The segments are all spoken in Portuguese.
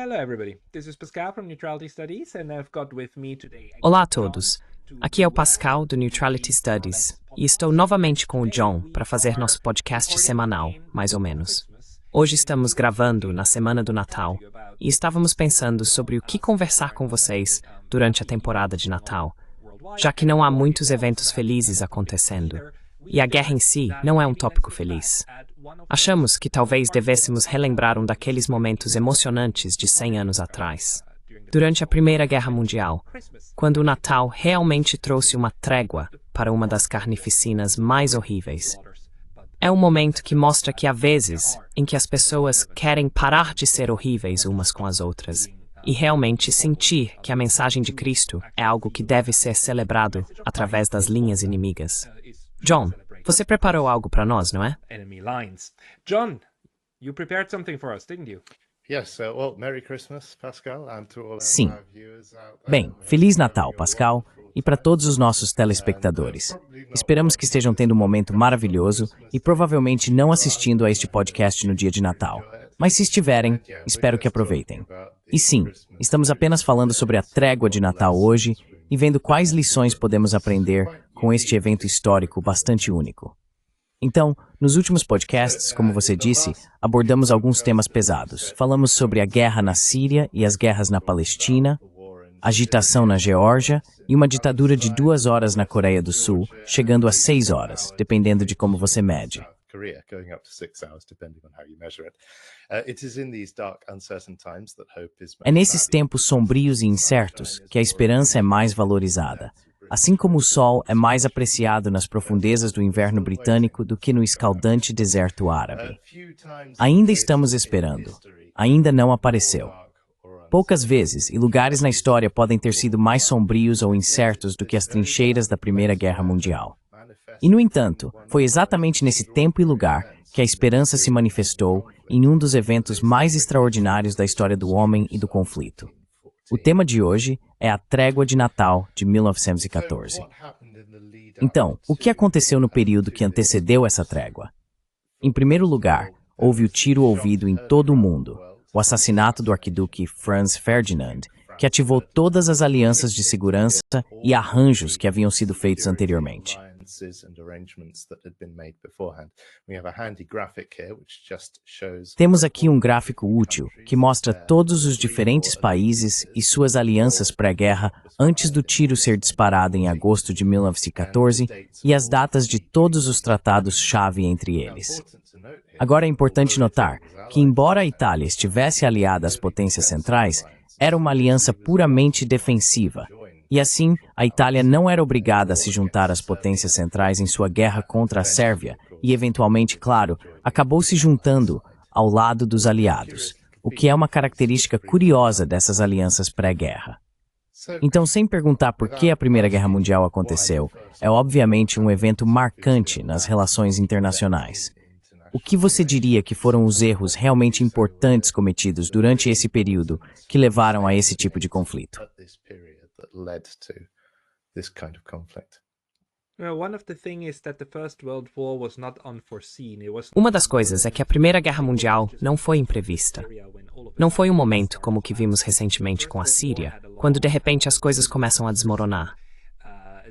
Hello, everybody. This is Pascal from Neutrality Studies, and I've got with me today. Olá a todos. Aqui é o Pascal do Neutrality Studies e estou novamente com o John para fazer nosso podcast semanal, mais ou menos. Hoje estamos gravando na semana do Natal e estávamos pensando sobre o que conversar com vocês durante a temporada de Natal, já que não há muitos eventos felizes acontecendo e a guerra em si não é um tópico feliz. Achamos que talvez devêssemos relembrar um daqueles momentos emocionantes de 100 anos atrás, durante a Primeira Guerra Mundial, quando o Natal realmente trouxe uma trégua para uma das carnificinas mais horríveis. É um momento que mostra que há vezes em que as pessoas querem parar de ser horríveis umas com as outras e realmente sentir que a mensagem de Cristo é algo que deve ser celebrado através das linhas inimigas. John, você preparou algo para nós, não é? Enemy lines. John, you prepared something for us, didn't you? Yes, well, Merry Christmas, Pascal, and to all Sim. our viewers out there. Bem, Feliz Natal, Pascal, e para todos os nossos telespectadores. Esperamos que estejam tendo um momento maravilhoso e provavelmente não assistindo a este podcast no dia de Natal. Mas se estiverem, espero que aproveitem. E sim, estamos apenas falando sobre a trégua de Natal hoje e vendo quais lições podemos aprender com este evento histórico bastante único. Então, nos últimos podcasts, como você disse, abordamos alguns temas pesados. Falamos sobre a guerra na Síria e as guerras na Palestina, agitação na Geórgia e uma ditadura de 2 horas na Coreia do Sul, chegando a 6 horas, dependendo de como você mede. Korea, going up to 6 hours, depending on how you measure it. It is in these dark, uncertain times that hope is É nesses tempos sombrios e incertos que a esperança é mais valorizada. Assim como o sol é mais apreciado nas profundezas do inverno britânico do que no escaldante deserto árabe. Ainda estamos esperando. Ainda não apareceu. Poucas vezes e lugares na história podem ter sido mais sombrios ou incertos do que as trincheiras da Primeira Guerra Mundial. E, no entanto, foi exatamente nesse tempo e lugar que a esperança se manifestou em um dos eventos mais extraordinários da história do homem e do conflito. O tema de hoje é a Trégua de Natal de 1914. Então, o que aconteceu no período que antecedeu essa trégua? Em primeiro lugar, houve o tiro ouvido em todo o mundo, o assassinato do arquiduque Franz Ferdinand, que ativou todas as alianças de segurança e arranjos que haviam sido feitos anteriormente. Temos aqui um gráfico útil que mostra todos os diferentes países e suas alianças pré-guerra antes do tiro ser disparado em agosto de 1914 e as datas de todos os tratados-chave entre eles. Agora é importante notar que, embora a Itália estivesse aliada às potências centrais, era uma aliança puramente defensiva. E assim, a Itália não era obrigada a se juntar às potências centrais em sua guerra contra a Sérvia e, eventualmente, claro, acabou se juntando ao lado dos aliados, o que é uma característica curiosa dessas alianças pré-guerra. Então, sem perguntar por que a Primeira Guerra Mundial aconteceu, é obviamente um evento marcante nas relações internacionais. O que você diria que foram os erros realmente importantes cometidos durante esse período que levaram a esse tipo de conflito? Uma das coisas é que a Primeira Guerra Mundial não foi imprevista. Não foi um momento como o que vimos recentemente com a Síria, quando de repente as coisas começam a desmoronar.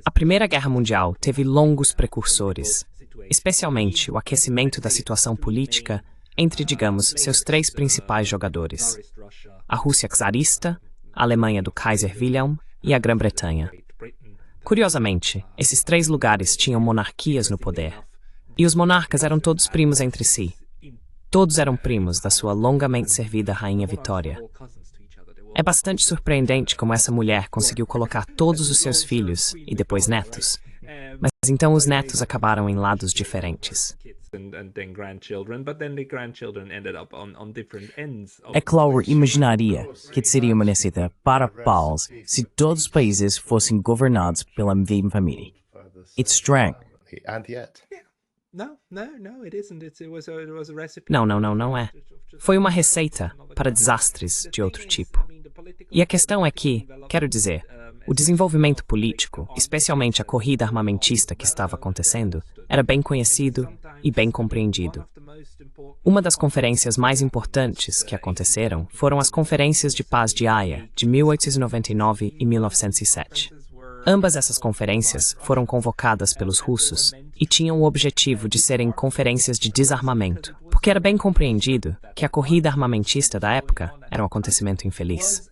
A Primeira Guerra Mundial teve longos precursores, especialmente o aquecimento da situação política entre, digamos, seus 3 principais jogadores: a Rússia czarista, a Alemanha do Kaiser Wilhelm e a Grã-Bretanha. Curiosamente, esses 3 lugares tinham monarquias no poder, e os monarcas eram todos primos entre si. Todos eram primos da sua longamente servida Rainha Vitória. É bastante surpreendente como essa mulher conseguiu colocar todos os seus filhos e depois netos, mas então os netos acabaram em lados diferentes. É claro, imaginaria que seria uma necessidade para Pauls se todos os países fossem governados pela mesma família. It's strange. Não é. Foi uma receita para desastres de outro tipo. E a questão é que, quero dizer, o desenvolvimento político, especialmente a corrida armamentista que estava acontecendo, era bem conhecido e bem compreendido. Uma das conferências mais importantes que aconteceram foram as Conferências de Paz de Haia, de 1899 e 1907. Ambas essas conferências foram convocadas pelos russos e tinham o objetivo de serem conferências de desarmamento, porque era bem compreendido que a corrida armamentista da época era um acontecimento infeliz.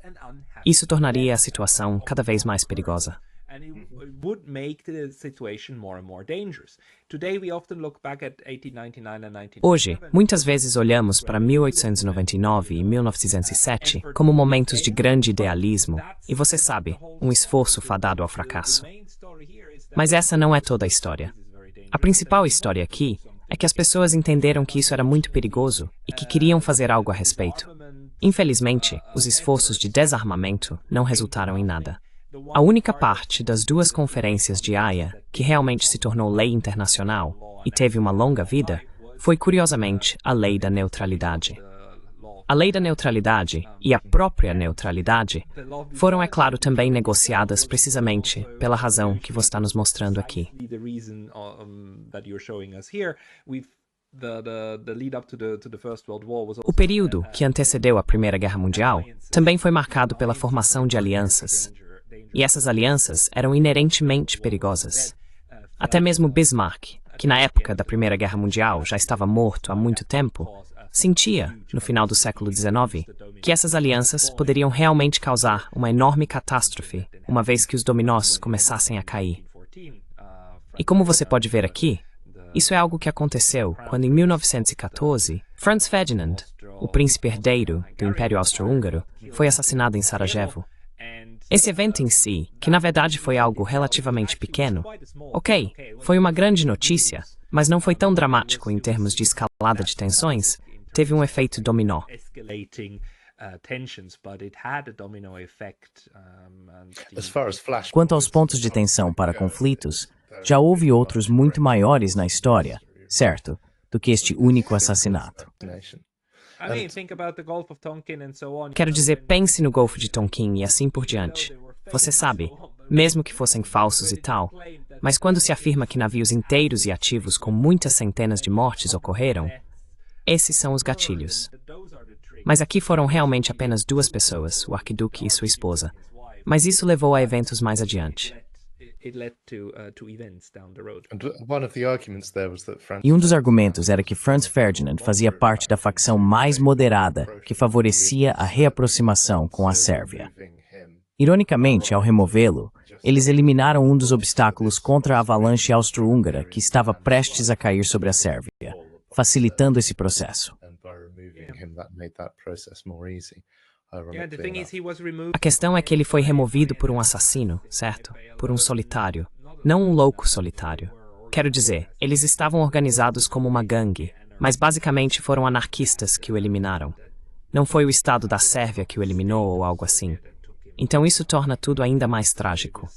Isso tornaria a situação cada vez mais perigosa. Hoje, muitas vezes olhamos para 1899 e 1907 como momentos de grande idealismo e, você sabe, um esforço fadado ao fracasso. Mas essa não é toda a história. A principal história aqui é que as pessoas entenderam que isso era muito perigoso e que queriam fazer algo a respeito. Infelizmente, os esforços de desarmamento não resultaram em nada. A única parte das duas conferências de Haia que realmente se tornou lei internacional e teve uma longa vida foi, curiosamente, a Lei da Neutralidade. A Lei da Neutralidade e a própria neutralidade foram, é claro, também negociadas precisamente pela razão que você está nos mostrando aqui. O período que antecedeu a Primeira Guerra Mundial também foi marcado pela formação de alianças. E essas alianças eram inerentemente perigosas. Até mesmo Bismarck, que na época da Primeira Guerra Mundial já estava morto há muito tempo, sentia, no final do século XIX, que essas alianças poderiam realmente causar uma enorme catástrofe, uma vez que os dominós começassem a cair. E como você pode ver aqui, isso é algo que aconteceu quando, em 1914, Franz Ferdinand, o príncipe herdeiro do Império Austro-Húngaro, foi assassinado em Sarajevo. Esse evento em si, que na verdade foi algo relativamente pequeno, ok, foi uma grande notícia, mas não foi tão dramático em termos de escalada de tensões, teve um efeito dominó. Quanto aos pontos de tensão para conflitos, já houve outros muito maiores na história, certo, do que este único assassinato. Quero dizer, pense no Golfo de Tonkin e assim por diante. Você sabe, mesmo que fossem falsos e tal, mas quando se afirma que navios inteiros e ativos com muitas centenas de mortes ocorreram, esses são os gatilhos. Mas aqui foram realmente apenas duas pessoas, o arquiduque e sua esposa. Mas isso levou a eventos mais adiante. E um dos argumentos era que Franz Ferdinand fazia parte da facção mais moderada que favorecia a reaproximação com a Sérvia. Ironicamente, ao removê-lo, eles eliminaram um dos obstáculos contra a avalanche austro-húngara que estava prestes a cair sobre a Sérvia, facilitando esse processo. A questão é que ele foi removido por um assassino, certo? Por um solitário. Não um louco solitário. Quero dizer, eles estavam organizados como uma gangue, mas basicamente foram anarquistas que o eliminaram. Não foi o Estado da Sérvia que o eliminou ou algo assim. Então isso torna tudo ainda mais trágico.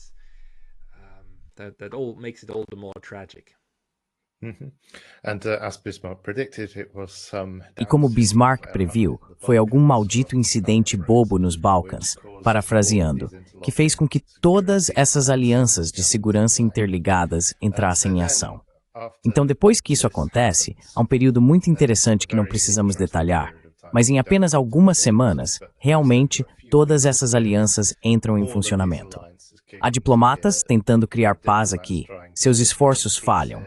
E como Bismarck previu, foi algum maldito incidente bobo nos Balcãs, parafraseando, que fez com que todas essas alianças de segurança interligadas entrassem em ação. Então, depois que isso acontece, há um período muito interessante que não precisamos detalhar, mas em apenas algumas semanas, realmente, todas essas alianças entram em funcionamento. Há diplomatas tentando criar paz aqui, seus esforços falham.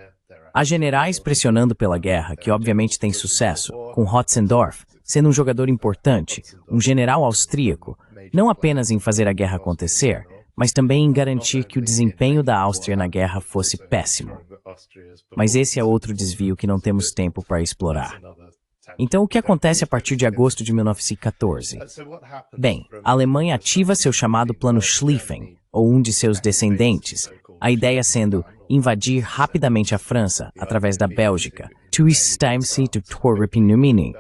Há generais pressionando pela guerra, que obviamente tem sucesso, com Hotzendorf sendo um jogador importante, um general austríaco, não apenas em fazer a guerra acontecer, mas também em garantir que o desempenho da Áustria na guerra fosse péssimo. Mas esse é outro desvio que não temos tempo para explorar. Então, o que acontece a partir de agosto de 1914? Bem, a Alemanha ativa seu chamado Plano Schlieffen, ou um de seus descendentes, a ideia sendo invadir rapidamente a França através da Bélgica, to estimce to Torrepinumining.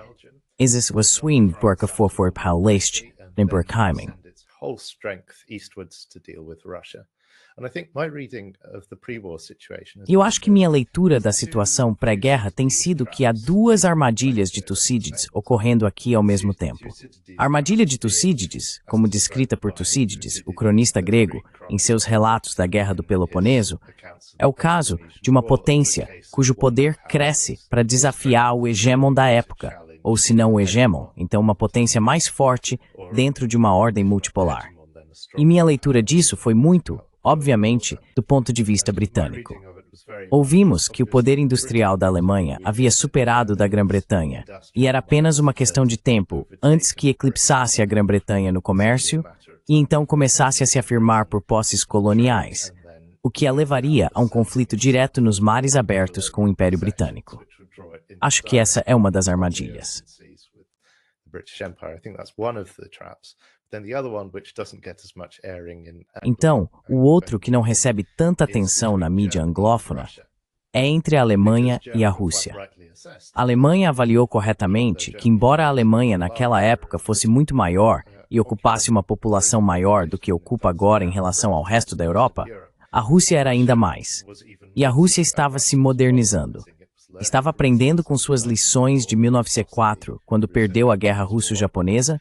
Is was swing Burka for Paulist, in Burkheimen. E eu acho que minha leitura da situação pré-guerra tem sido que há duas armadilhas de Tucídides ocorrendo aqui ao mesmo tempo. A armadilha de Tucídides, como descrita por Tucídides, o cronista grego, em seus relatos da Guerra do Peloponeso, é o caso de uma potência cujo poder cresce para desafiar o hegemon da época, ou se não o hegemon, então uma potência mais forte dentro de uma ordem multipolar. E minha leitura disso foi muito, obviamente, do ponto de vista britânico. Ouvimos que o poder industrial da Alemanha havia superado o da Grã-Bretanha, e era apenas uma questão de tempo antes que eclipsasse a Grã-Bretanha no comércio e então começasse a se afirmar por posses coloniais, o que a levaria a um conflito direto nos mares abertos com o Império Britânico. Acho que essa é uma das armadilhas. Então, o outro que não recebe tanta atenção na mídia anglófona é entre a Alemanha e a Rússia. A Alemanha avaliou corretamente que, embora a Alemanha naquela época fosse muito maior e ocupasse uma população maior do que ocupa agora em relação ao resto da Europa, a Rússia era ainda mais. E a Rússia estava se modernizando. Estava aprendendo com suas lições de 1904, quando perdeu a Guerra Russo-Japonesa,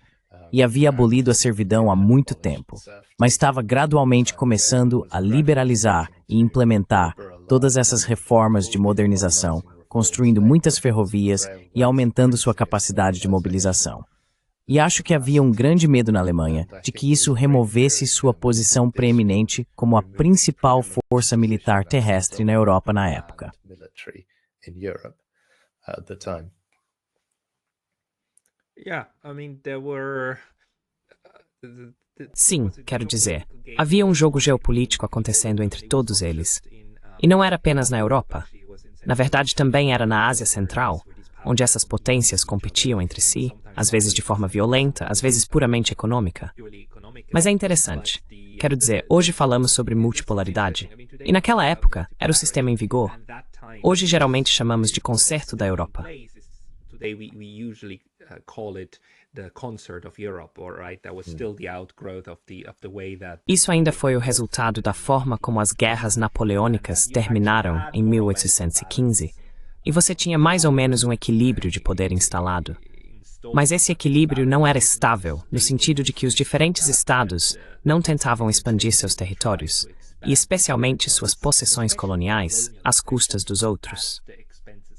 e havia abolido a servidão há muito tempo, mas estava gradualmente começando a liberalizar e implementar todas essas reformas de modernização, construindo muitas ferrovias e aumentando sua capacidade de mobilização. E acho que havia um grande medo na Alemanha de que isso removesse sua posição preeminente como a principal força militar terrestre na Europa na época. Sim, quero dizer, havia um jogo geopolítico acontecendo entre todos eles. E não era apenas na Europa. Na verdade, também era na Ásia Central, onde essas potências competiam entre si, às vezes de forma violenta, às vezes puramente econômica. Mas é interessante. Quero dizer, hoje falamos sobre multipolaridade. E naquela época, era o sistema em vigor. Hoje, geralmente, chamamos de concerto da Europa. Isso ainda foi o resultado da forma como as guerras napoleônicas terminaram em 1815, e você tinha mais ou menos um equilíbrio de poder instalado. Mas esse equilíbrio não era estável, no sentido de que os diferentes estados não tentavam expandir seus territórios, e especialmente suas possessões coloniais, às custas dos outros.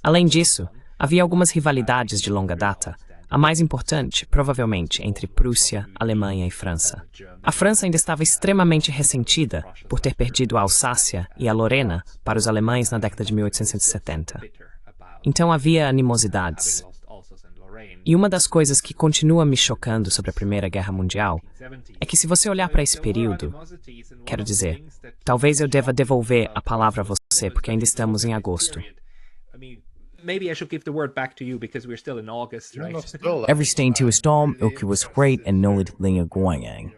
Além disso, havia algumas rivalidades de longa data, a mais importante, provavelmente, entre Prússia, Alemanha e França. A França ainda estava extremamente ressentida por ter perdido a Alsácia e a Lorena para os alemães na década de 1870. Então havia animosidades. E uma das coisas que continua me chocando sobre a Primeira Guerra Mundial é que se você olhar para esse período, quero dizer, talvez eu deva devolver a palavra a você, porque ainda estamos em agosto. Every into a storm, o que was great and no linha guanhang.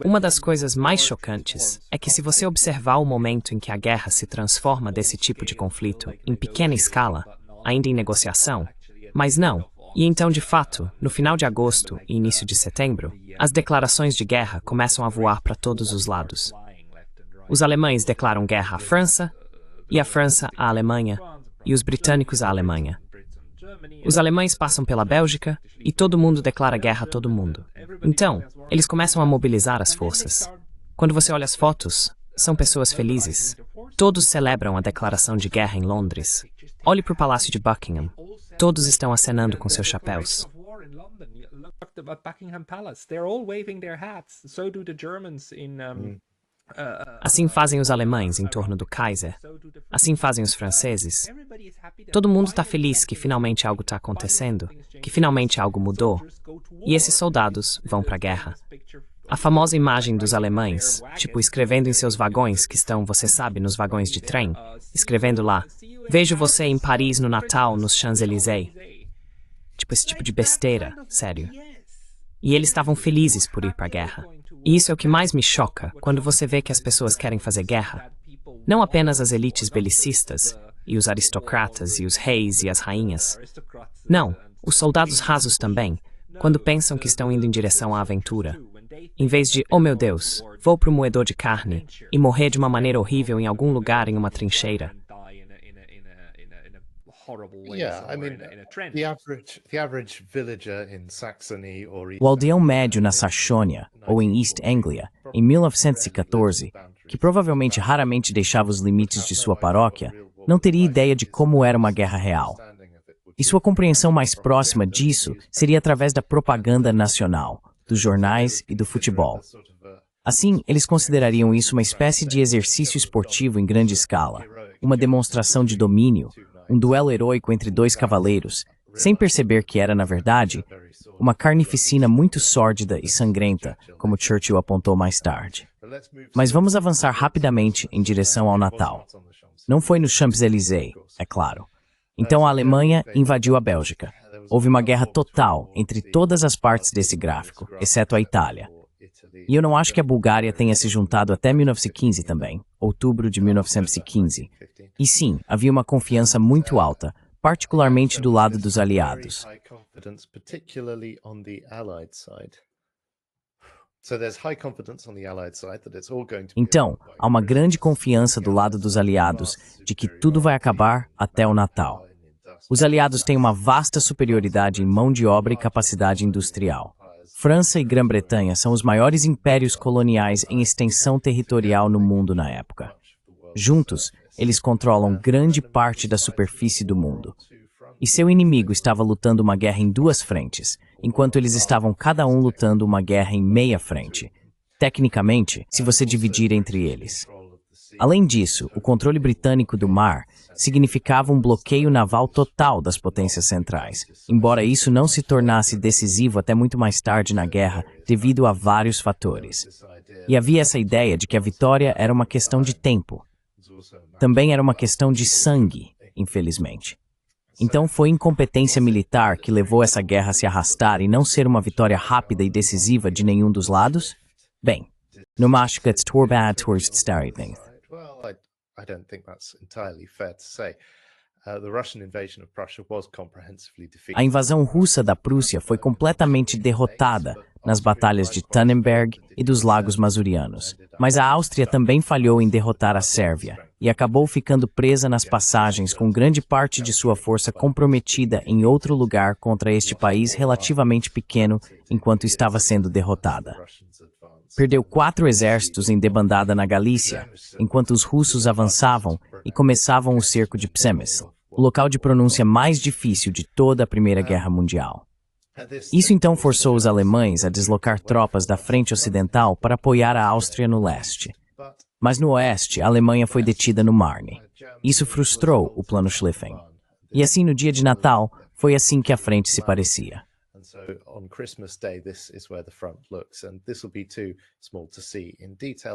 Uma das coisas mais chocantes é que se você observar o momento em que a guerra se transforma desse tipo de conflito em pequena escala, ainda em negociação, mas não, e então de fato, no final de agosto e início de setembro, as declarações de guerra começam a voar para todos os lados. Os alemães declaram guerra à França, e a França à Alemanha, e os britânicos à Alemanha. Os alemães passam pela Bélgica e todo mundo declara guerra a todo mundo. Então, eles começam a mobilizar as forças. Quando você olha as fotos, são pessoas felizes. Todos celebram a declaração de guerra em Londres. Olhe para o Palácio de Buckingham. Todos estão acenando com seus chapéus. Assim fazem os alemães em torno do Kaiser. Assim fazem os franceses. Todo mundo está feliz que finalmente algo está acontecendo, que finalmente algo mudou. E esses soldados vão para a guerra. A famosa imagem dos alemães, tipo escrevendo em seus vagões, que estão, você sabe, nos vagões de trem, escrevendo lá, vejo você em Paris no Natal, nos Champs-Élysées. Tipo esse tipo de besteira, sério. E eles estavam felizes por ir para a guerra. E isso é o que mais me choca quando você vê que as pessoas querem fazer guerra. Não apenas as elites belicistas, e os aristocratas, e os reis e as rainhas. Não, os soldados rasos também, quando pensam que estão indo em direção à aventura. em vez de, oh meu Deus, vou pro moedor de carne e morrer de uma maneira horrível em algum lugar em uma trincheira. Yeah, I mean, the average villager in Saxony or O aldeão médio na Saxônia, ou em East Anglia, em 1914, que provavelmente raramente deixava os limites de sua paróquia, não teria ideia de como era uma guerra real. E sua compreensão mais próxima disso seria através da propaganda nacional, dos jornais e do futebol. Assim, eles considerariam isso uma espécie de exercício esportivo em grande escala, uma demonstração de domínio, um duelo heróico entre dois cavaleiros, sem perceber que era, na verdade, uma carnificina muito sórdida e sangrenta, como Churchill apontou mais tarde. Mas vamos avançar rapidamente em direção ao Natal. Não foi no Champs-Élysées, é claro. Então a Alemanha invadiu a Bélgica. Houve uma guerra total entre todas as partes desse gráfico, exceto a Itália. E eu não acho que a Bulgária tenha se juntado até 1915 também, outubro de 1915. E sim, havia uma confiança muito alta, particularmente do lado dos aliados. Então, há uma grande confiança do lado dos aliados de que tudo vai acabar até o Natal. Os aliados têm uma vasta superioridade em mão de obra e capacidade industrial. França e Grã-Bretanha são os maiores impérios coloniais em extensão territorial no mundo na época. Juntos, eles controlam grande parte da superfície do mundo. E seu inimigo estava lutando uma guerra em duas frentes, enquanto eles estavam cada um lutando uma guerra em meia frente, tecnicamente, se você dividir entre eles. Além disso, o controle britânico do mar significava um bloqueio naval total das potências centrais, embora isso não se tornasse decisivo até muito mais tarde na guerra, devido a vários fatores. E havia essa ideia de que a vitória era uma questão de tempo. Também era uma questão de sangue, infelizmente. Então foi incompetência militar que levou essa guerra a se arrastar e não ser uma vitória rápida e decisiva de nenhum dos lados? Bem, não acho que it's bad towards starting. I don't think that's entirely fair to say. The Russian invasion of Prussia was comprehensively defeated. A invasão russa da Prússia foi completamente derrotada nas batalhas de Tannenberg e dos Lagos Masurianos. Mas a Áustria também falhou em derrotar a Sérvia e acabou ficando presa nas passagens com grande parte de sua força comprometida em outro lugar contra este país relativamente pequeno enquanto estava sendo derrotada. Perdeu 4 exércitos em debandada na Galícia, enquanto os russos avançavam e começavam o cerco de Przemysl, o local de pronúncia mais difícil de toda a Primeira Guerra Mundial. Isso então forçou os alemães a deslocar tropas da frente ocidental para apoiar a Áustria no leste. Mas no oeste, a Alemanha foi detida no Marne. Isso frustrou o Plano Schlieffen. E assim, no dia de Natal, foi assim que a frente se parecia.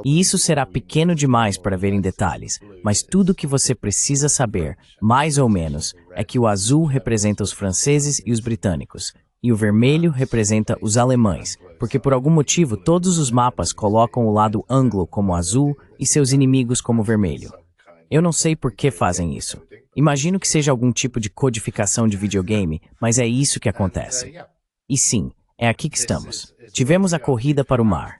E isso será pequeno demais para ver em detalhes, mas tudo o que você precisa saber, mais ou menos, é que o azul representa os franceses e os britânicos, e o vermelho representa os alemães, porque por algum motivo todos os mapas colocam o lado anglo como azul e seus inimigos como vermelho. Eu não sei por que fazem isso. Imagino que seja algum tipo de codificação de videogame, mas é isso que acontece. E sim, é aqui que estamos. Tivemos a corrida para o mar.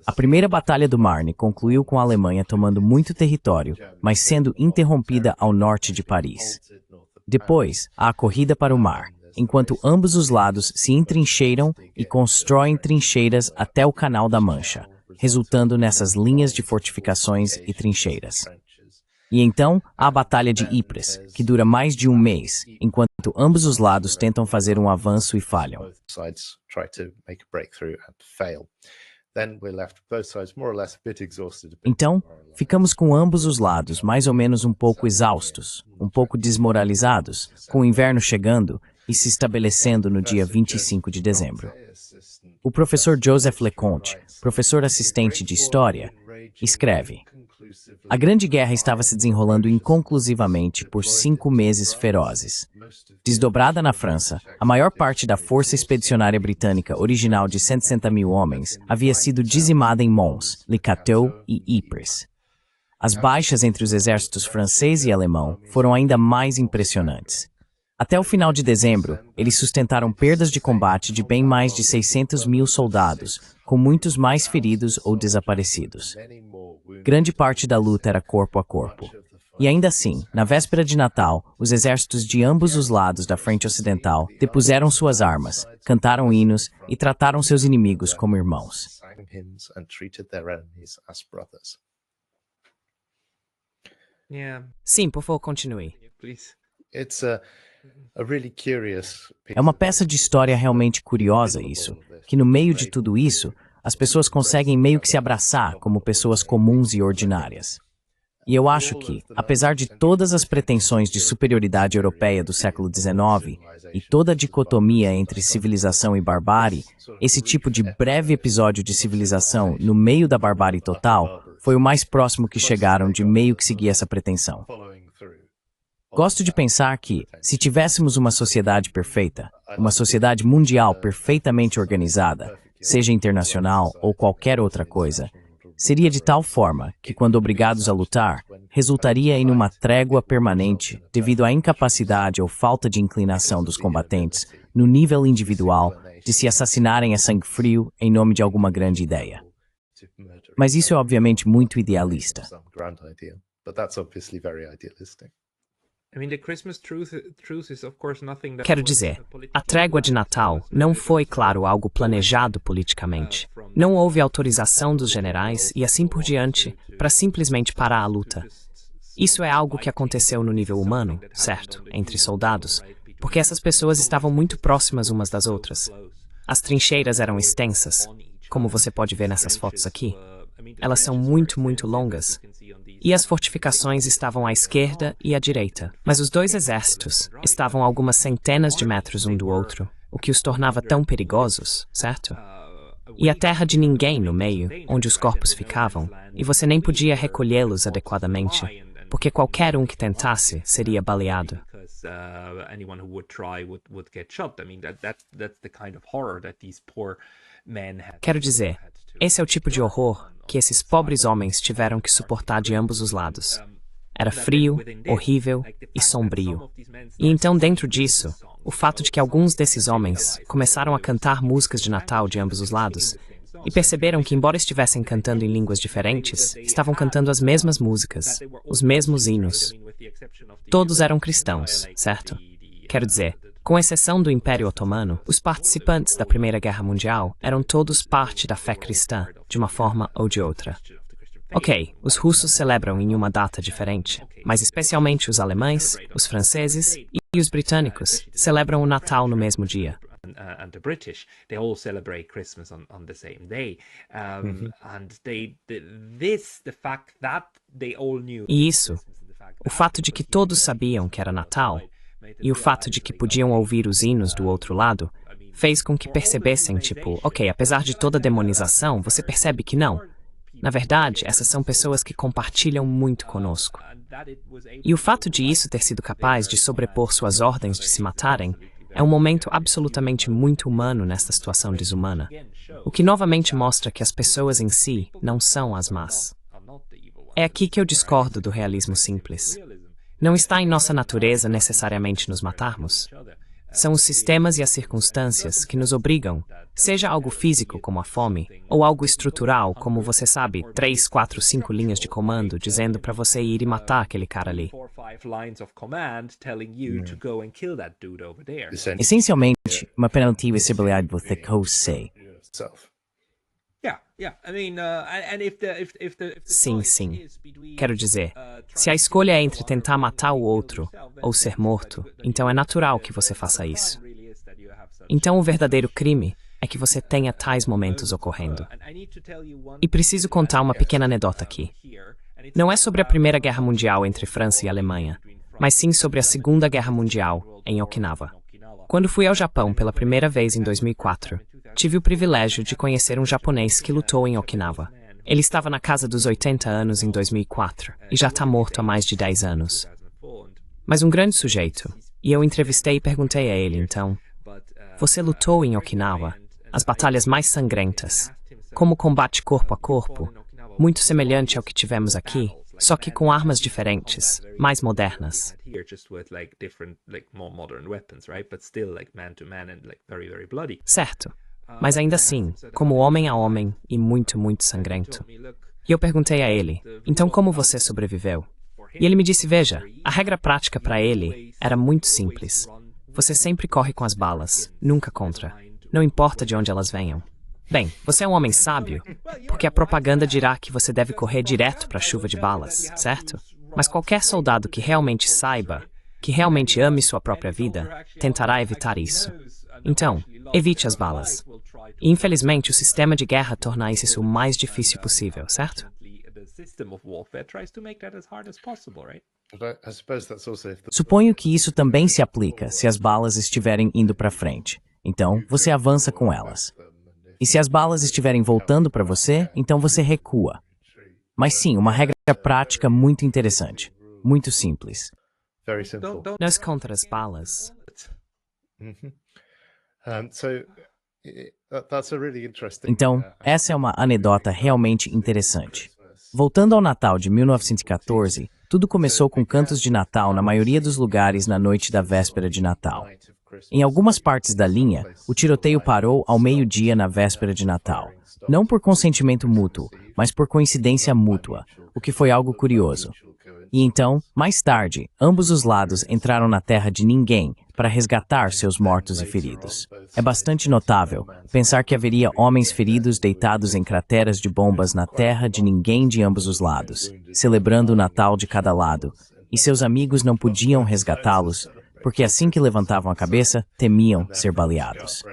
A primeira batalha do Marne concluiu com a Alemanha tomando muito território, mas sendo interrompida ao norte de Paris. Depois, há a corrida para o mar, enquanto ambos os lados se entrincheiram e constroem trincheiras até o Canal da Mancha, resultando nessas linhas de fortificações e trincheiras. E então, há a Batalha de Ypres, que dura mais de um mês, enquanto ambos os lados tentam fazer um avanço e falham. Então, ficamos com ambos os lados mais ou menos um pouco exaustos, um pouco desmoralizados, com o inverno chegando e se estabelecendo no dia 25 de dezembro. O professor Joseph Leconte, professor assistente de História, escreve: a Grande Guerra estava se desenrolando inconclusivamente por 5 meses ferozes. Desdobrada na França, a maior parte da força expedicionária britânica original de 160.000 homens havia sido dizimada em Mons, Le Cateau e Ypres. As baixas entre os exércitos francês e alemão foram ainda mais impressionantes. Até o final de dezembro, eles sustentaram perdas de combate de bem mais de 600.000 soldados, com muitos mais feridos ou desaparecidos. Grande parte da luta era corpo a corpo. E ainda assim, na véspera de Natal, os exércitos de ambos os lados da frente ocidental depuseram suas armas, cantaram hinos e trataram seus inimigos como irmãos. Sim, por favor, continue. É uma peça de história realmente curiosa isso, que no meio de tudo isso, as pessoas conseguem meio que se abraçar como pessoas comuns e ordinárias. E eu acho que, apesar de todas as pretensões de superioridade europeia do século XIX e toda a dicotomia entre civilização e barbárie, esse tipo de breve episódio de civilização no meio da barbárie total foi o mais próximo que chegaram de meio que seguir essa pretensão. Gosto de pensar que, se tivéssemos uma sociedade perfeita, uma sociedade mundial perfeitamente organizada, seja internacional ou qualquer outra coisa, seria de tal forma que, quando obrigados a lutar, resultaria em uma trégua permanente devido à incapacidade ou falta de inclinação dos combatentes, no nível individual, de se assassinarem a sangue frio em nome de alguma grande ideia. Mas isso é obviamente muito idealista. Quero dizer, a trégua de Natal não foi, claro, algo planejado politicamente. Não houve autorização dos generais e assim por diante para simplesmente parar a luta. Isso é algo que aconteceu no nível humano, certo, entre soldados, porque essas pessoas estavam muito próximas umas das outras. As trincheiras eram extensas, como você pode ver nessas fotos aqui. Elas são muito, muito longas. E as fortificações estavam à esquerda e à direita. Mas os dois exércitos estavam a algumas centenas de metros um do outro, o que os tornava tão perigosos, certo? E a terra de ninguém no meio, onde os corpos ficavam, e você nem podia recolhê-los adequadamente, porque qualquer um que tentasse seria baleado. Quero dizer, esse é o tipo de horror que esses pobres homens tiveram que suportar de ambos os lados. Era frio, horrível e sombrio. E então, dentro disso, o fato de que alguns desses homens começaram a cantar músicas de Natal de ambos os lados e perceberam que, embora estivessem cantando em línguas diferentes, estavam cantando as mesmas músicas, os mesmos hinos. Todos eram cristãos, certo? Quero dizer, com exceção do Império Otomano, os participantes da Primeira Guerra Mundial eram todos parte da fé cristã, de uma forma ou de outra. Ok, os russos celebram em uma data diferente, mas especialmente os alemães, os franceses e os britânicos celebram o Natal no mesmo dia. And the British, they all celebrate Christmas on the same day. And the fact that they all knew. E isso, o fato de que todos sabiam que era Natal, e o fato de que podiam ouvir os hinos do outro lado, fez com que percebessem, tipo, ok, apesar de toda a demonização, você percebe que não. Na verdade, essas são pessoas que compartilham muito conosco. E o fato de isso ter sido capaz de sobrepor suas ordens de se matarem é um momento absolutamente muito humano nesta situação desumana, o que novamente mostra que as pessoas em si não são as más. É aqui que eu discordo do realismo simples. Não está em nossa natureza necessariamente nos matarmos. São os sistemas e as circunstâncias que nos obrigam, seja algo físico como a fome, ou algo estrutural como, você sabe, 3, 4, 5 linhas de comando dizendo para você ir e matar aquele cara ali. Essencialmente, uma penalty visibilidade você consegue. Sim, sim. Quero dizer, se a escolha é entre tentar matar o outro ou ser morto, então é natural que você faça isso. Então o verdadeiro crime é que você tenha tais momentos ocorrendo. E preciso contar uma pequena anedota aqui. Não é sobre a Primeira Guerra Mundial entre França e Alemanha, mas sim sobre a Segunda Guerra Mundial em Okinawa. Quando fui ao Japão pela primeira vez em 2004, tive o privilégio de conhecer um japonês que lutou em Okinawa. Ele estava na casa dos 80 anos em 2004 e já está morto há mais de 10 anos. Mas um grande sujeito, e eu entrevistei e perguntei a ele então, você lutou em Okinawa, as batalhas mais sangrentas, como combate corpo a corpo, muito semelhante ao que tivemos aqui, só que com armas diferentes, mais modernas. Certo. mas ainda assim, como homem a homem e muito, muito sangrento. E eu perguntei a ele, então como você sobreviveu? E ele me disse, veja, a regra prática para ele era muito simples. Você sempre corre com as balas, nunca contra. Não importa de onde elas venham. Bem, você é um homem sábio, porque a propaganda dirá que você deve correr direto para a chuva de balas, certo? Mas qualquer soldado que realmente saiba, que realmente ame sua própria vida, tentará evitar isso. Então, evite as balas. E infelizmente o sistema de guerra torna isso o mais difícil possível, certo? Suponho que isso também se aplica se as balas estiverem indo para frente. Então, você avança com elas. E se as balas estiverem voltando para você, então você recua. Mas sim, uma regra prática muito interessante. Muito simples. Nós contra as balas. Então, essa é uma anedota realmente interessante. Voltando ao Natal de 1914, tudo começou com cantos de Natal na maioria dos lugares na noite da véspera de Natal. Em algumas partes da linha, o tiroteio parou ao meio-dia na véspera de Natal. Não por consentimento mútuo, mas por coincidência mútua, o que foi algo curioso. E então, mais tarde, ambos os lados entraram na terra de ninguém para resgatar seus mortos e feridos. É bastante notável pensar que haveria homens feridos deitados em crateras de bombas na terra de ninguém de ambos os lados, celebrando o Natal de cada lado, e seus amigos não podiam resgatá-los, porque assim que levantavam a cabeça, temiam ser baleados.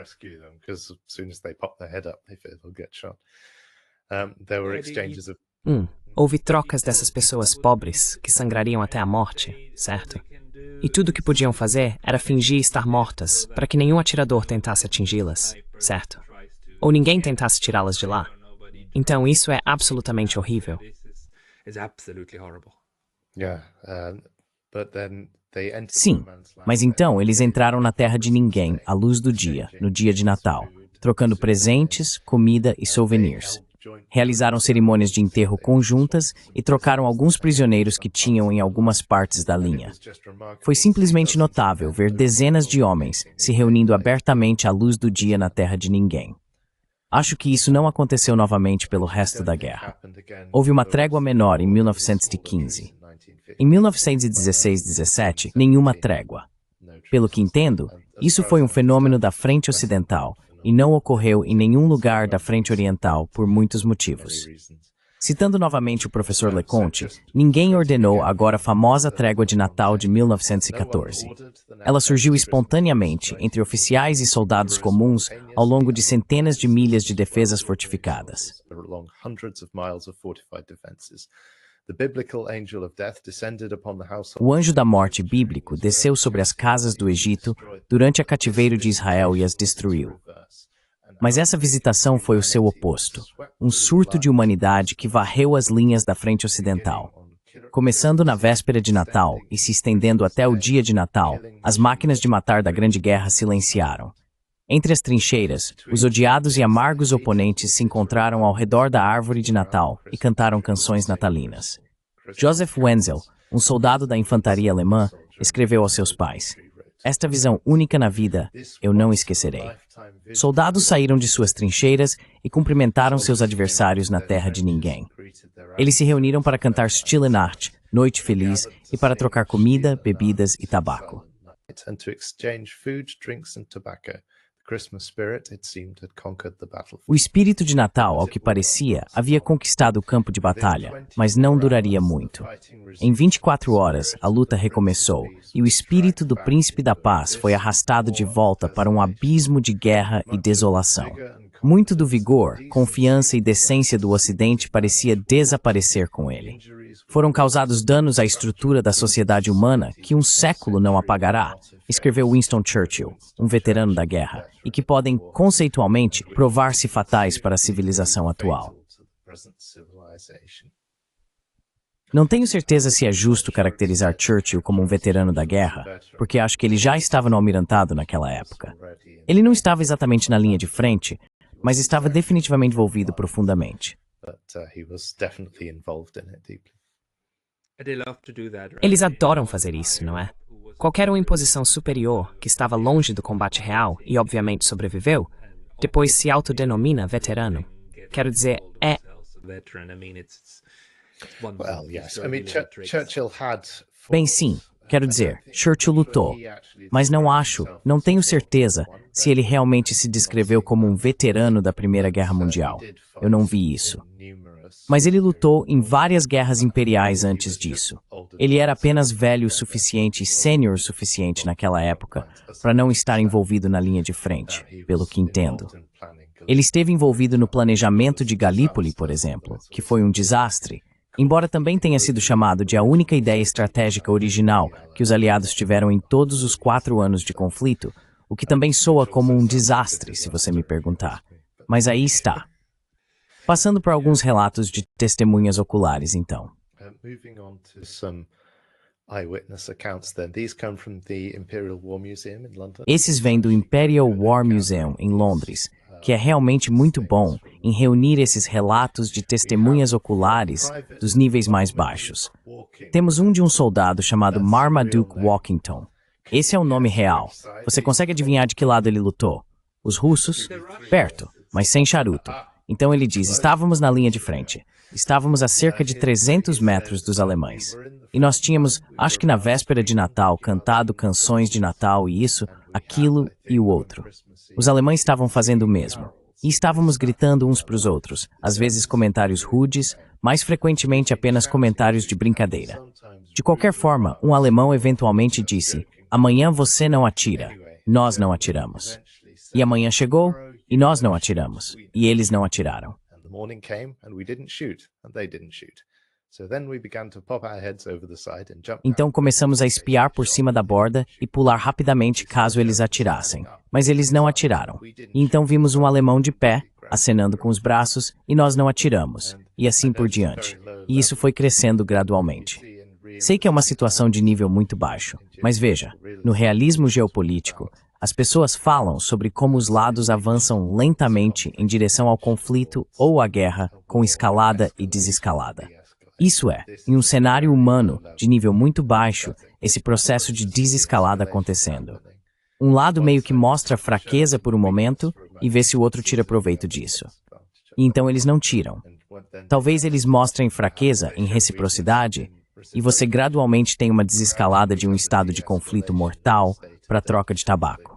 Houve trocas dessas pessoas pobres que sangrariam até a morte, certo? E tudo o que podiam fazer era fingir estar mortas para que nenhum atirador tentasse atingi-las, certo? Ou ninguém tentasse tirá-las de lá. Então isso é absolutamente horrível. Sim, mas então eles entraram na terra de ninguém, à luz do dia, no dia de Natal, trocando presentes, comida e souvenirs. Realizaram cerimônias de enterro conjuntas e trocaram alguns prisioneiros que tinham em algumas partes da linha. Foi simplesmente notável ver dezenas de homens se reunindo abertamente à luz do dia na terra de ninguém. Acho que isso não aconteceu novamente pelo resto da guerra. Houve uma trégua menor em 1915. Em 1916-17, nenhuma trégua. Pelo que entendo, isso foi um fenômeno da frente ocidental e não ocorreu em nenhum lugar da frente oriental por muitos motivos. Citando novamente o professor Leconte, ninguém ordenou a agora famosa trégua de Natal de 1914. Ela surgiu espontaneamente entre oficiais e soldados comuns ao longo de centenas de milhas de defesas fortificadas. O anjo da morte bíblico desceu sobre as casas do Egito durante a cativeiro de Israel e as destruiu. Mas essa visitação foi o seu oposto, um surto de humanidade que varreu as linhas da frente ocidental. Começando na véspera de Natal e se estendendo até o dia de Natal, as máquinas de matar da Grande Guerra silenciaram. Entre as trincheiras, os odiados e amargos oponentes se encontraram ao redor da árvore de Natal e cantaram canções natalinas. Joseph Wenzel, um soldado da infantaria alemã, escreveu aos seus pais: "Esta visão única na vida eu não esquecerei." Soldados saíram de suas trincheiras e cumprimentaram seus adversários na terra de ninguém. Eles se reuniram para cantar Stille Nacht, Noite Feliz, e para trocar comida, bebidas e tabaco. O espírito de Natal, ao que parecia, havia conquistado o campo de batalha, mas não duraria muito. Em 24 horas, a luta recomeçou, e o espírito do Príncipe da Paz foi arrastado de volta para um abismo de guerra e desolação. Muito do vigor, confiança e decência do Ocidente parecia desaparecer com ele. Foram causados danos à estrutura da sociedade humana que um século não apagará, escreveu Winston Churchill, um veterano da guerra, e que podem, conceitualmente, provar-se fatais para a civilização atual. Não tenho certeza se é justo caracterizar Churchill como um veterano da guerra, porque acho que ele já estava no almirantado naquela época. Ele não estava exatamente na linha de frente, mas estava definitivamente envolvido profundamente. Eles adoram fazer isso, não é? Qualquer uma em posição superior, que estava longe do combate real e obviamente sobreviveu, depois se autodenomina veterano. Quero dizer, é... Well, yes. I mean, Churchill had Bem, sim, quero dizer, Churchill lutou. Mas não tenho certeza se ele realmente se descreveu como um veterano da Primeira Guerra Mundial. Eu não vi isso. Mas ele lutou em várias guerras imperiais antes disso. Ele era apenas velho o suficiente e sênior o suficiente naquela época para não estar envolvido na linha de frente, pelo que entendo. Ele esteve envolvido no planejamento de Galípoli, por exemplo, que foi um desastre, embora também tenha sido chamado de a única ideia estratégica original que os aliados tiveram em todos os 4 anos de conflito, o que também soa como um desastre, se você me perguntar. Mas aí está. Passando por alguns relatos de testemunhas oculares, então. Moving on to some eyewitness accounts then. These come from the Imperial War Museum in London. Esses vêm do Imperial War Museum, em Londres, que é realmente muito bom em reunir esses relatos de testemunhas oculares dos níveis mais baixos. Temos um de um soldado chamado Marmaduke Walkington. Esse é o nome real. Você consegue adivinhar de que lado ele lutou? Os russos? Perto, mas sem charuto. Então ele diz, estávamos na linha de frente. Estávamos a cerca de 300 metros dos alemães. E nós tínhamos, acho que na véspera de Natal, cantado canções de Natal e isso, aquilo e o outro. Os alemães estavam fazendo o mesmo. E estávamos gritando uns para os outros, às vezes comentários rudes, mais frequentemente apenas comentários de brincadeira. De qualquer forma, um alemão eventualmente disse, amanhã você não atira, nós não atiramos. E amanhã chegou, e nós não atiramos, e eles não atiraram. Então começamos a espiar por cima da borda e pular rapidamente caso eles atirassem. Mas eles não atiraram. E então vimos um alemão de pé, acenando com os braços, e nós não atiramos. E assim por diante. E isso foi crescendo gradualmente. Sei que é uma situação de nível muito baixo, mas veja, no realismo geopolítico, as pessoas falam sobre como os lados avançam lentamente em direção ao conflito ou à guerra, com escalada e desescalada. Isso é, em um cenário humano de nível muito baixo, esse processo de desescalada acontecendo. Um lado meio que mostra fraqueza por um momento e vê se o outro tira proveito disso. E então eles não tiram. Talvez eles mostrem fraqueza em reciprocidade e você gradualmente tem uma desescalada de um estado de conflito mortal para a troca de tabaco.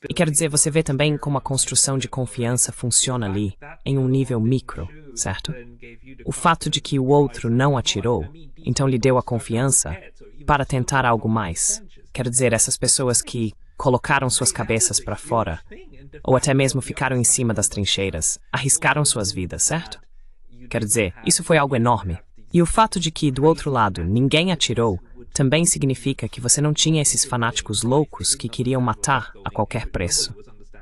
E quero dizer, você vê também como a construção de confiança funciona ali, em um nível micro, certo? O fato de que o outro não atirou, então lhe deu a confiança para tentar algo mais. Quero dizer, essas pessoas que colocaram suas cabeças para fora, ou até mesmo ficaram em cima das trincheiras, arriscaram suas vidas, certo? Quero dizer, isso foi algo enorme. E o fato de que, do outro lado, ninguém atirou, também significa que você não tinha esses fanáticos loucos que queriam matar a qualquer preço.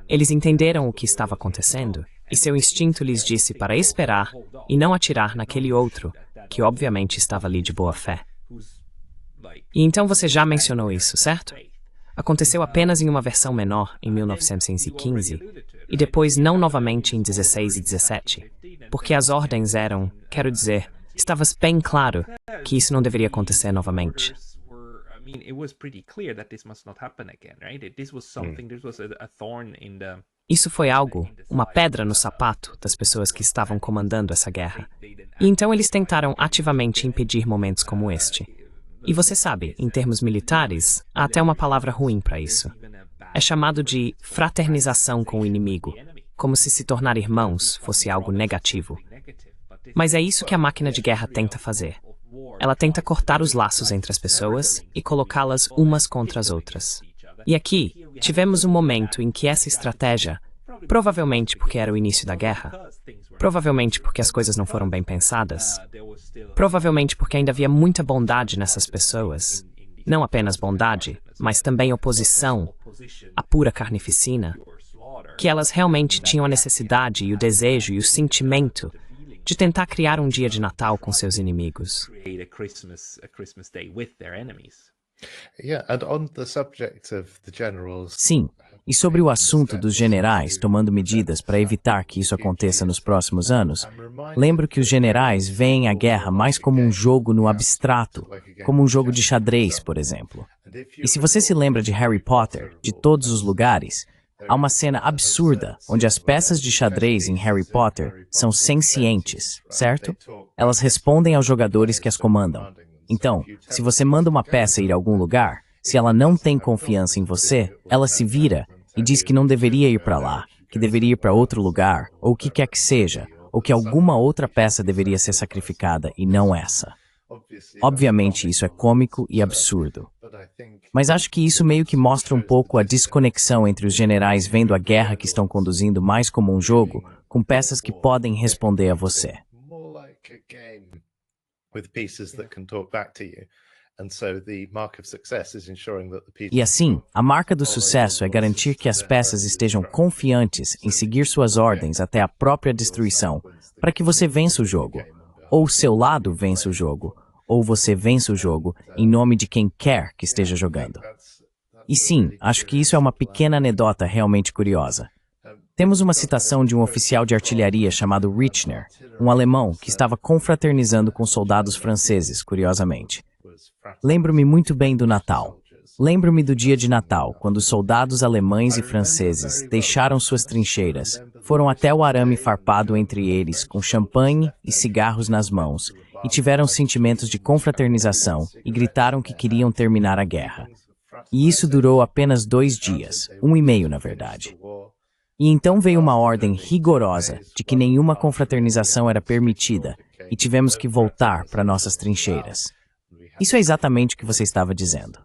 Eles entenderam o que estava acontecendo, e seu instinto lhes disse para esperar e não atirar naquele outro, que obviamente estava ali de boa fé. E então você já mencionou isso, certo? Aconteceu apenas em uma versão menor, em 1915, e depois não novamente em 16 e 17, porque as ordens eram, quero dizer, estava bem claro que isso não deveria acontecer novamente. Isso foi algo, uma pedra no sapato das pessoas que estavam comandando essa guerra. E então eles tentaram ativamente impedir momentos como este. E você sabe, em termos militares, há até uma palavra ruim para isso. É chamado de fraternização com o inimigo, como se tornar irmãos fosse algo negativo. Mas é isso que a máquina de guerra tenta fazer. Ela tenta cortar os laços entre as pessoas e colocá-las umas contra as outras. E aqui, tivemos um momento em que essa estratégia, provavelmente porque era o início da guerra, provavelmente porque as coisas não foram bem pensadas, provavelmente porque ainda havia muita bondade nessas pessoas, não apenas bondade, mas também oposição, a pura carnificina, que elas realmente tinham a necessidade e o desejo e o sentimento de tentar criar um dia de Natal com seus inimigos. Yeah, and on the subject of the generals, Sim, e sobre o assunto dos generais tomando medidas para evitar que isso aconteça nos próximos anos, lembro que os generais veem a guerra mais como um jogo no abstrato, como um jogo de xadrez, por exemplo. E se você se lembra de Harry Potter, de todos os lugares, há uma cena absurda onde as peças de xadrez em Harry Potter são sencientes, certo? Elas respondem aos jogadores que as comandam. Então, se você manda uma peça ir a algum lugar, se ela não tem confiança em você, ela se vira e diz que não deveria ir para lá, que deveria ir para outro lugar, ou o que quer que seja, ou que alguma outra peça deveria ser sacrificada e não essa. Obviamente isso é cômico e absurdo. Mas acho que isso meio que mostra um pouco a desconexão entre os generais vendo a guerra que estão conduzindo mais como um jogo, com peças que podem responder a você. E assim, a marca do sucesso é garantir que as peças estejam confiantes em seguir suas ordens até a própria destruição, para que você vença o jogo, ou seu lado vença o jogo, ou você vença o jogo em nome de quem quer que esteja jogando. E sim, acho que isso é uma pequena anedota realmente curiosa. Temos uma citação de um oficial de artilharia chamado Richner, um alemão que estava confraternizando com soldados franceses, curiosamente. Lembro-me muito bem do Natal. Lembro-me do dia de Natal, quando os soldados alemães e franceses deixaram suas trincheiras, foram até o arame farpado entre eles, com champanhe e cigarros nas mãos, e tiveram sentimentos de confraternização e gritaram que queriam terminar a guerra. E isso durou apenas 2 dias, 1 e meio na verdade. E então veio uma ordem rigorosa de que nenhuma confraternização era permitida e tivemos que voltar para nossas trincheiras. Isso é exatamente o que você estava dizendo.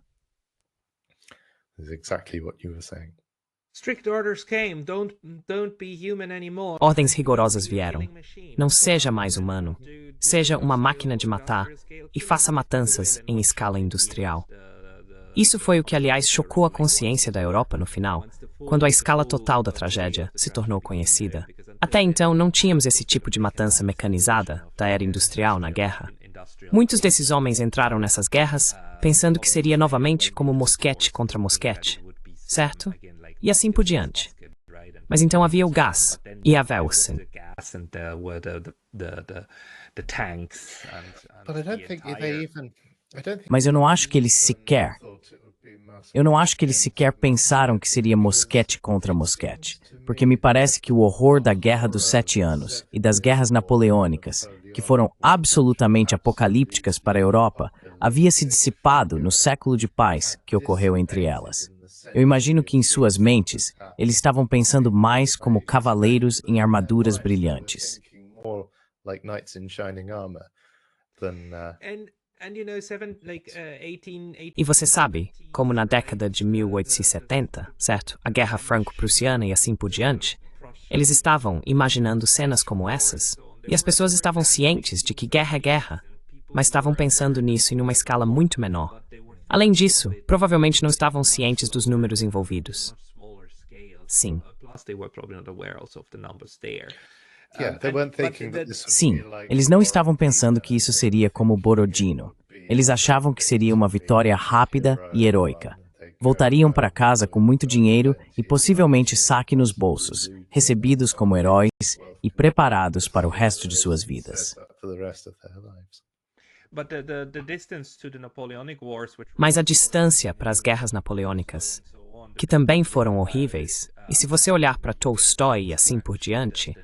Ordens rigorosas vieram. Não seja mais humano. Seja uma máquina de matar e faça matanças em escala industrial. Isso foi o que, aliás, chocou a consciência da Europa no final, quando a escala total da tragédia se tornou conhecida. Até então, não tínhamos esse tipo de matança mecanizada da era industrial na guerra. Muitos desses homens entraram nessas guerras pensando que seria novamente como mosquete contra mosquete, certo? E assim por diante. Mas então havia o gás e a Velsen. Mas eu não acho que eles sequer pensaram que seria mosquete contra mosquete, porque me parece que o horror da Guerra dos 7 Anos e das guerras napoleônicas, que foram absolutamente apocalípticas para a Europa, havia se dissipado no século de paz que ocorreu entre elas. Eu imagino que em suas mentes, eles estavam pensando mais como cavaleiros em armaduras brilhantes. E você sabe, como na década de 1870, certo? A Guerra Franco-Prussiana e assim por diante, eles estavam imaginando cenas como essas, e as pessoas estavam cientes de que guerra é guerra, mas estavam pensando nisso em uma escala muito menor. Além disso, provavelmente não estavam cientes dos números envolvidos. Sim. Sim, eles não estavam pensando que isso seria como Borodino. Eles achavam que seria uma vitória rápida e heroica. Voltariam para casa com muito dinheiro e possivelmente saque nos bolsos, recebidos como heróis e preparados para o resto de suas vidas. Mas a distância para as guerras napoleônicas, que também foram horríveis, e se você olhar para Tolstói e assim por diante,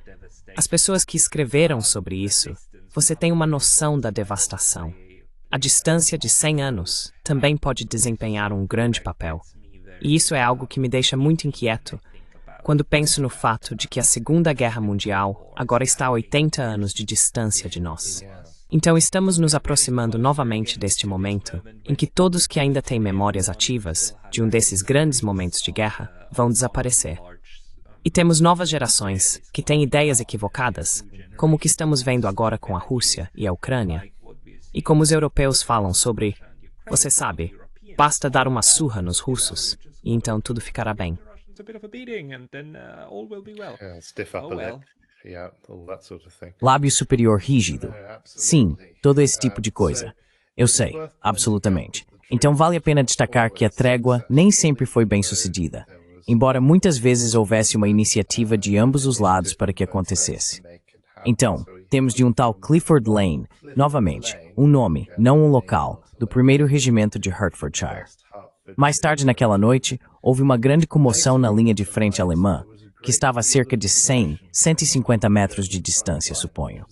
as pessoas que escreveram sobre isso, você tem uma noção da devastação. A distância de 100 anos também pode desempenhar um grande papel. E isso é algo que me deixa muito inquieto quando penso no fato de que a Segunda Guerra Mundial agora está a 80 anos de distância de nós. Então estamos nos aproximando novamente deste momento em que todos que ainda têm memórias ativas de um desses grandes momentos de guerra vão desaparecer. E temos novas gerações que têm ideias equivocadas, como o que estamos vendo agora com a Rússia e a Ucrânia. E como os europeus falam sobre, você sabe, basta dar uma surra nos russos e então tudo ficará bem. Lábio superior rígido. Sim, todo esse tipo de coisa. Eu sei, absolutamente. Então vale a pena destacar que a trégua nem sempre foi bem sucedida, embora muitas vezes houvesse uma iniciativa de ambos os lados para que acontecesse. Então, temos de um tal Clifford Lane, novamente, um nome, não um local, do 1º Regimento de Hertfordshire. Mais tarde naquela noite, houve uma grande comoção na linha de frente alemã, que estava a cerca de 100, 150 metros de distância, suponho.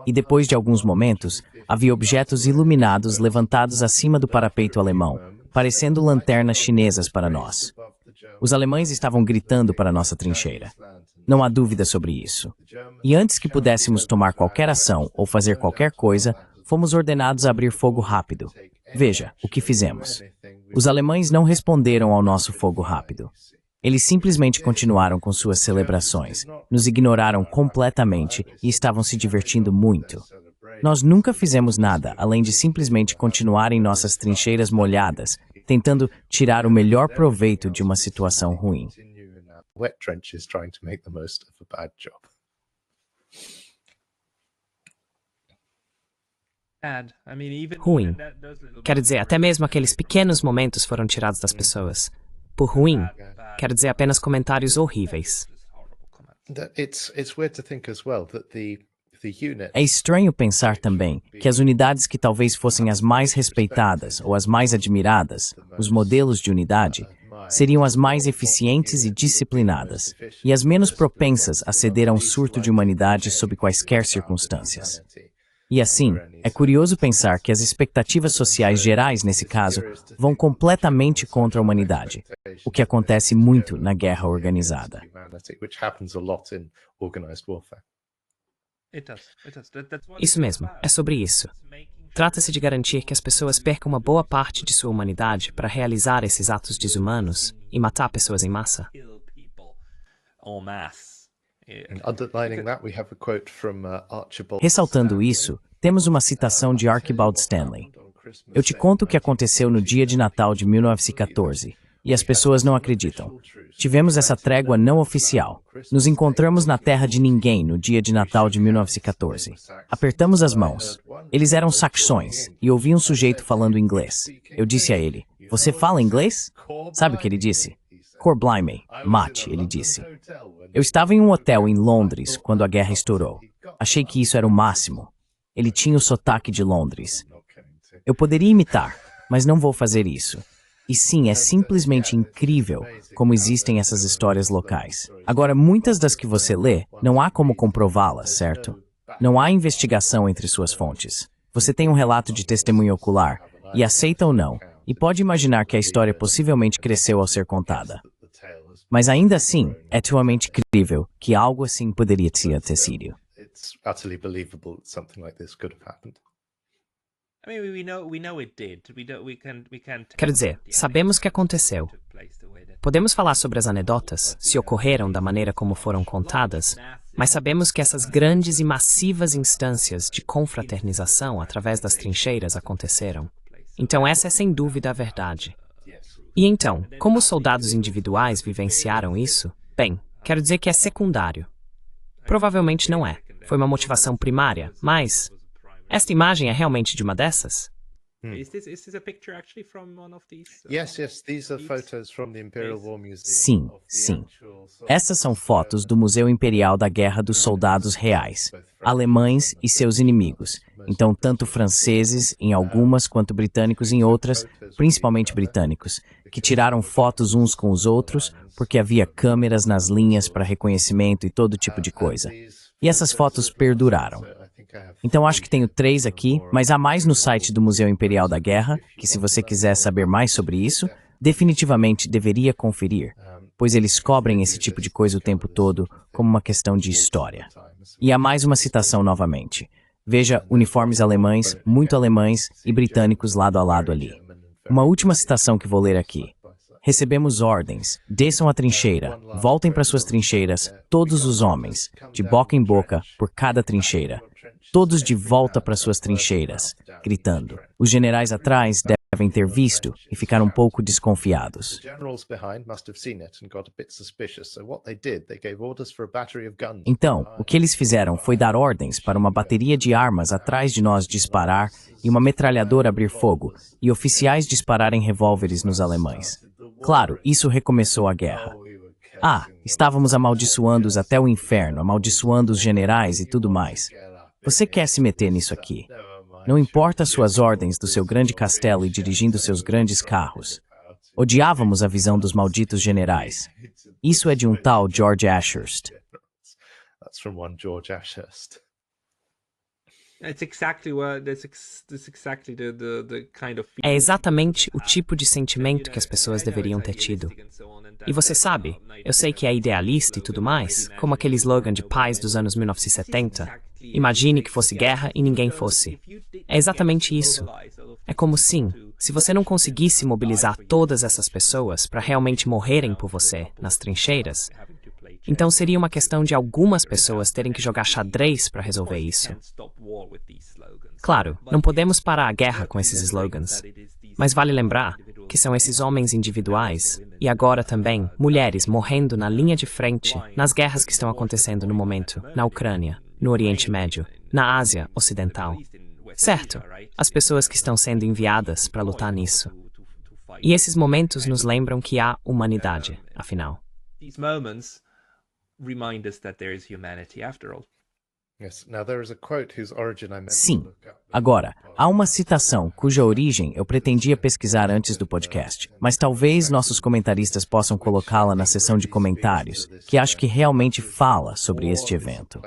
E depois de alguns momentos, havia objetos iluminados levantados acima do parapeito alemão, parecendo lanternas chinesas para nós. Os alemães estavam gritando para nossa trincheira. Não há dúvida sobre isso. E antes que pudéssemos tomar qualquer ação ou fazer qualquer coisa, fomos ordenados a abrir fogo rápido. Veja, o que fizemos. Os alemães não responderam ao nosso fogo rápido. Eles simplesmente continuaram com suas celebrações, nos ignoraram completamente e estavam se divertindo muito. Nós nunca fizemos nada além de simplesmente continuar em nossas trincheiras molhadas, tentando tirar o melhor proveito de uma situação ruim. Wet trenches trying to make the most of a bad job. Ruim. Quer dizer, até mesmo aqueles pequenos momentos foram tirados das pessoas. Por ruim, quer dizer apenas comentários horríveis. É estranho pensar também que as unidades que talvez fossem as mais respeitadas ou as mais admiradas, os modelos de unidade, seriam as mais eficientes e disciplinadas, e as menos propensas a ceder a um surto de humanidade sob quaisquer circunstâncias. E assim, é curioso pensar que as expectativas sociais gerais, nesse caso, vão completamente contra a humanidade, o que acontece muito na guerra organizada. Isso mesmo, é sobre isso. Trata-se de garantir que as pessoas percam uma boa parte de sua humanidade para realizar esses atos desumanos e matar pessoas em massa. Ressaltando isso, temos uma citação de Archibald Stanley. Eu te conto o que aconteceu no dia de Natal de 1914, e as pessoas não acreditam. Tivemos essa trégua não oficial. Nos encontramos na terra de ninguém no dia de Natal de 1914. Apertamos as mãos. Eles eram saxões, e ouvi um sujeito falando inglês. Eu disse a ele, "Você fala inglês?" Sabe o que ele disse? "Cor blimey, mate", ele disse. Eu estava em um hotel em Londres quando a guerra estourou. Achei que isso era o máximo. Ele tinha o sotaque de Londres. Eu poderia imitar, mas não vou fazer isso. E sim, é simplesmente incrível como existem essas histórias locais. Agora, muitas das que você lê, não há como comprová-las, certo? Não há investigação entre suas fontes. Você tem um relato de testemunho ocular, e aceita ou não, e pode imaginar que a história possivelmente cresceu ao ser contada. Mas ainda assim, é totalmente crível que algo assim poderia ter sido. Quer dizer, sabemos que aconteceu. Podemos falar sobre as anedotas, se ocorreram da maneira como foram contadas, mas sabemos que essas grandes e massivas instâncias de confraternização através das trincheiras aconteceram. Então essa é sem dúvida a verdade. E então, como os soldados individuais vivenciaram isso? Bem, quero dizer que é secundário. Provavelmente não é. Foi uma motivação primária, mas... Esta imagem é realmente de uma dessas? Sim, sim. Essas são fotos do Museu Imperial da Guerra dos Soldados Reais, alemães e seus inimigos. Então, tanto franceses em algumas quanto britânicos em outras, principalmente britânicos, que tiraram fotos uns com os outros porque havia câmeras nas linhas para reconhecimento e todo tipo de coisa. E essas fotos perduraram. Então acho que tenho 3 aqui, mas há mais no site do Museu Imperial da Guerra, que se você quiser saber mais sobre isso, definitivamente deveria conferir, pois eles cobrem esse tipo de coisa o tempo todo como uma questão de história. E há mais uma citação novamente. Veja uniformes alemães, muito alemães e britânicos lado a lado ali. Uma última citação que vou ler aqui. Recebemos ordens, desçam a trincheira, voltem para suas trincheiras, todos os homens, de boca em boca, por cada trincheira. Todos de volta para suas trincheiras, gritando. Os generais atrás devem devem ter visto e ficaram um pouco desconfiados. Então, o que eles fizeram foi dar ordens para uma bateria de armas atrás de nós disparar e uma metralhadora abrir fogo, e oficiais dispararem revólveres nos alemães. Claro, isso recomeçou a guerra. Estávamos amaldiçoando-os até o inferno, amaldiçoando os generais e tudo mais. Você quer se meter nisso aqui? Não importa suas ordens do seu grande castelo e dirigindo seus grandes carros. Odiávamos a visão dos malditos generais. Isso é de um tal George Ashurst. É exatamente o tipo de sentimento que as pessoas deveriam ter tido. E você sabe, eu sei que é idealista e tudo mais, como aquele slogan de paz dos anos 1970. Imagine que fosse guerra e ninguém fosse. É exatamente isso. É como se você não conseguisse mobilizar todas essas pessoas para realmente morrerem por você nas trincheiras, então seria uma questão de algumas pessoas terem que jogar xadrez para resolver isso. Claro, não podemos parar a guerra com esses slogans, mas vale lembrar que são esses homens individuais, e agora também mulheres morrendo na linha de frente nas guerras que estão acontecendo no momento, na Ucrânia, no Oriente Médio, na Ásia Ocidental. Certo, as pessoas que estão sendo enviadas para lutar nisso. E esses momentos nos lembram que há humanidade, afinal. Sim. Agora, há uma citação cuja origem eu pretendia pesquisar antes do podcast, mas talvez nossos comentaristas possam colocá-la na seção de comentários, que acho que realmente fala sobre este evento.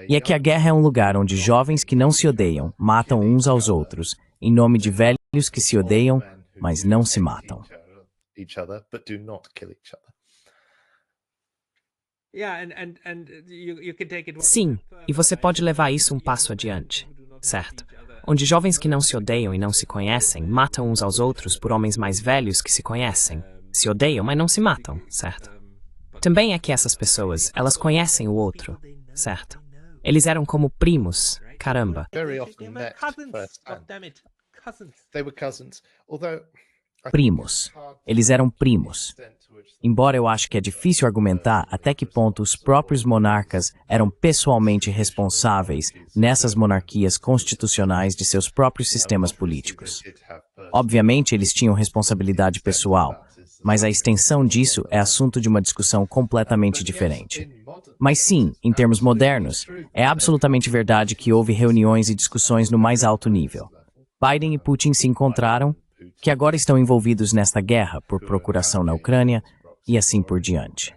E é que a guerra é um lugar onde jovens que não se odeiam matam uns aos outros, em nome de velhos que se odeiam, mas não se matam. Sim, e você pode levar isso um passo adiante, certo? Onde jovens que não se odeiam e não se conhecem matam uns aos outros por homens mais velhos que se conhecem. Se odeiam, mas não se matam, certo? Também é que essas pessoas, elas conhecem o outro, certo? Eles eram como primos, caramba. Primos. Eles eram primos. Embora eu acho que é difícil argumentar até que ponto os próprios monarcas eram pessoalmente responsáveis nessas monarquias constitucionais de seus próprios sistemas políticos. Obviamente, eles tinham responsabilidade pessoal, mas a extensão disso é assunto de uma discussão completamente diferente. Mas sim, em termos modernos, é absolutamente verdade que houve reuniões e discussões no mais alto nível. Biden e Putin se encontraram, que agora estão envolvidos nesta guerra por procuração na Ucrânia, e assim por diante.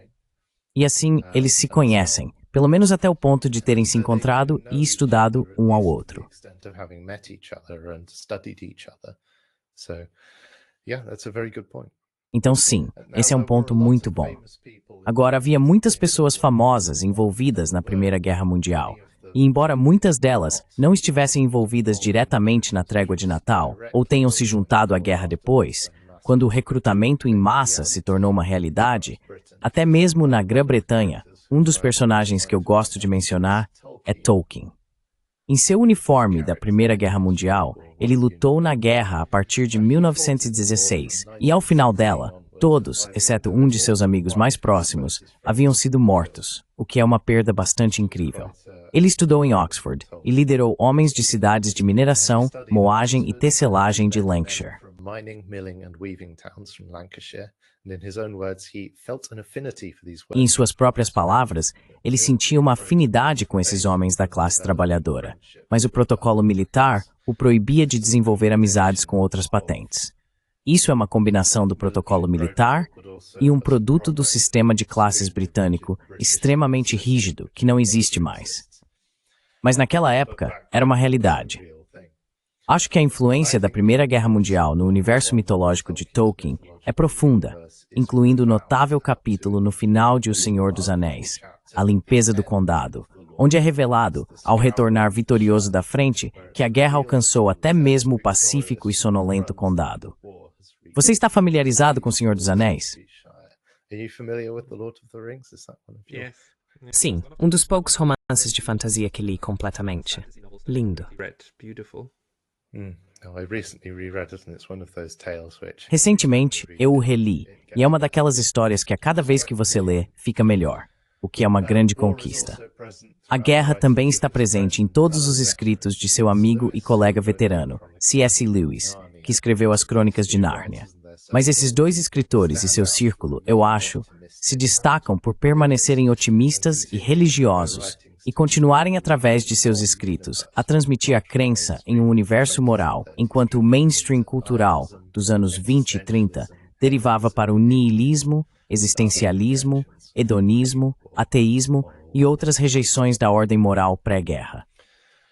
E assim, eles se conhecem, pelo menos até o ponto de terem se encontrado e estudado um ao outro. Então sim, esse é um ponto muito bom. Agora, havia muitas pessoas famosas envolvidas na Primeira Guerra Mundial, e embora muitas delas não estivessem envolvidas diretamente na trégua de Natal, ou tenham se juntado à guerra depois, quando o recrutamento em massa se tornou uma realidade, até mesmo na Grã-Bretanha, um dos personagens que eu gosto de mencionar é Tolkien. Em seu uniforme da Primeira Guerra Mundial, ele lutou na guerra a partir de 1916, e ao final dela, todos, exceto um de seus amigos mais próximos, haviam sido mortos, o que é uma perda bastante incrível. Ele estudou em Oxford e liderou homens de cidades de mineração, moagem e tecelagem de Lancashire. E em suas próprias palavras, ele sentia uma afinidade com esses homens da classe trabalhadora, mas o protocolo militar o proibia de desenvolver amizades com outras patentes. Isso é uma combinação do protocolo militar e um produto do sistema de classes britânico extremamente rígido que não existe mais. Mas naquela época, era uma realidade. Acho que a influência da Primeira Guerra Mundial no universo mitológico de Tolkien é profunda, incluindo o notável capítulo no final de O Senhor dos Anéis, A Limpeza do Condado, onde é revelado, ao retornar vitorioso da frente, que a guerra alcançou até mesmo o pacífico e sonolento condado. Você está familiarizado com O Senhor dos Anéis? Sim, um dos poucos romances de fantasia que li completamente. Lindo. Oh, I recently reread it, and it's one of those tales which Recentemente, eu o reli, e é uma daquelas histórias que a cada vez que você lê, fica melhor, o que é uma grande conquista. A guerra também está presente em todos os escritos de seu amigo e colega veterano, C.S. Lewis, que escreveu as Crônicas de Nárnia. Mas esses dois escritores e seu círculo, eu acho, se destacam por permanecerem otimistas e religiosos e continuarem através de seus escritos a transmitir a crença em um universo moral, enquanto o mainstream cultural dos anos 20 e 30 derivava para o niilismo, existencialismo, hedonismo, ateísmo e outras rejeições da ordem moral pré-guerra.